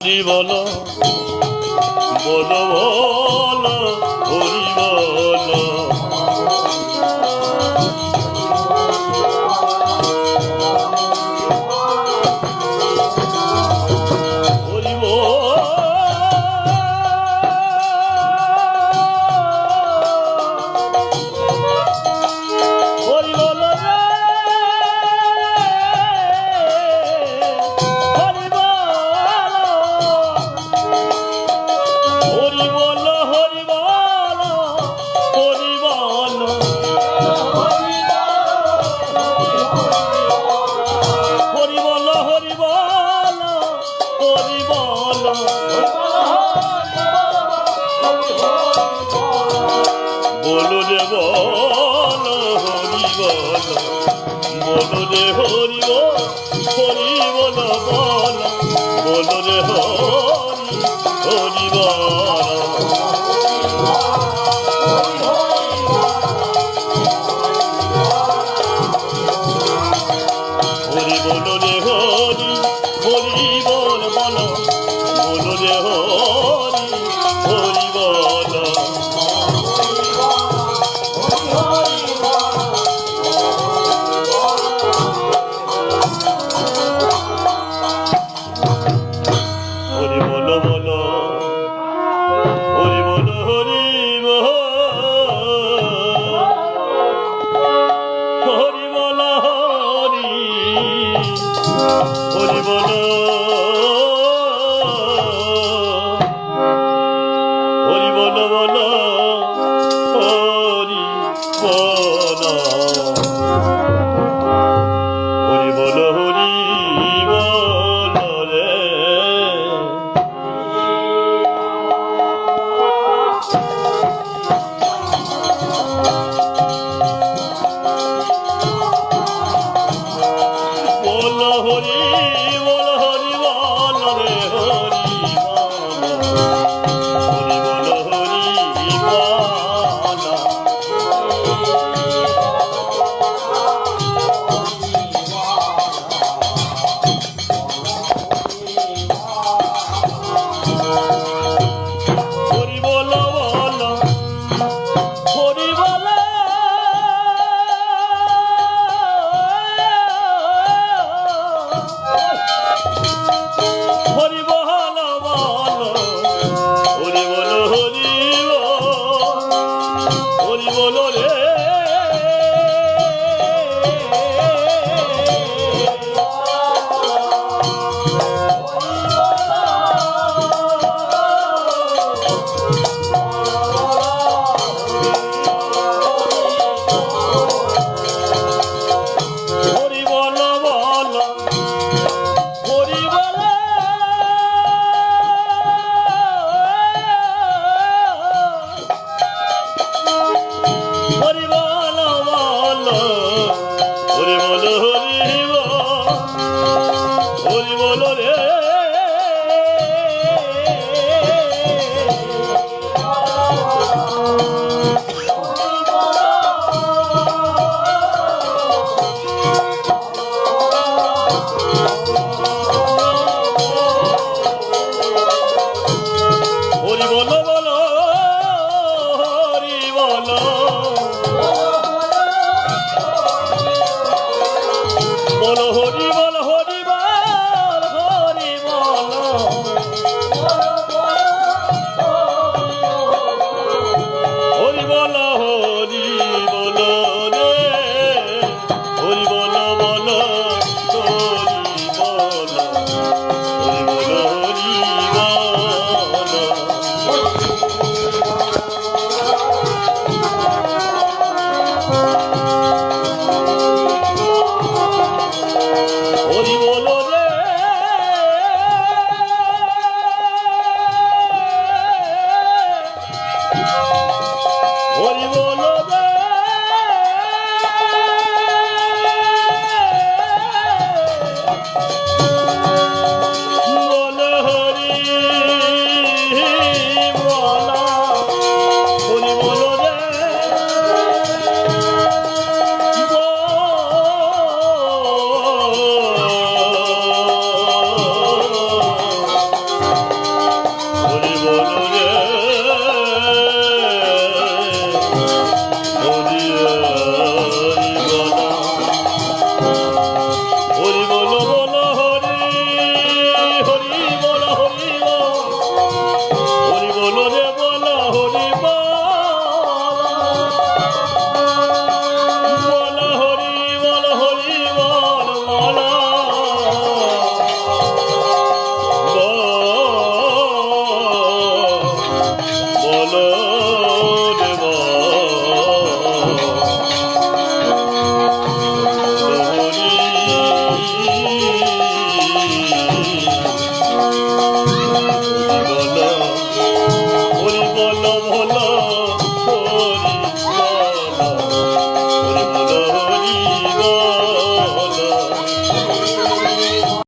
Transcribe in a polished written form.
বলো বলো বলো হরি বলো হরি হরি বলো বলো রে বলো হরি বলো বলো রে হরি হরি বলো বলো বলো রে হরি হরি বলো হরি বলো রে হরি হরি বল বলো বলো রে হরি হরি বলো হরি বলো বলো হরি বলো হরি হরি বলো হরি হরি বলো হরি বলো বলো হরি বলো হরি বলো হরি বলো রে বলো হরি বলো হরি বলো রে হরি বলো হরি বলো হরি বলো বলো হরি বলো হরি বলো বলো হরি বলো হরি বলো রে হরি বলো বলো হরি বলো হরি বলো বলো হরি বলো হরি বলো রে হরি বলো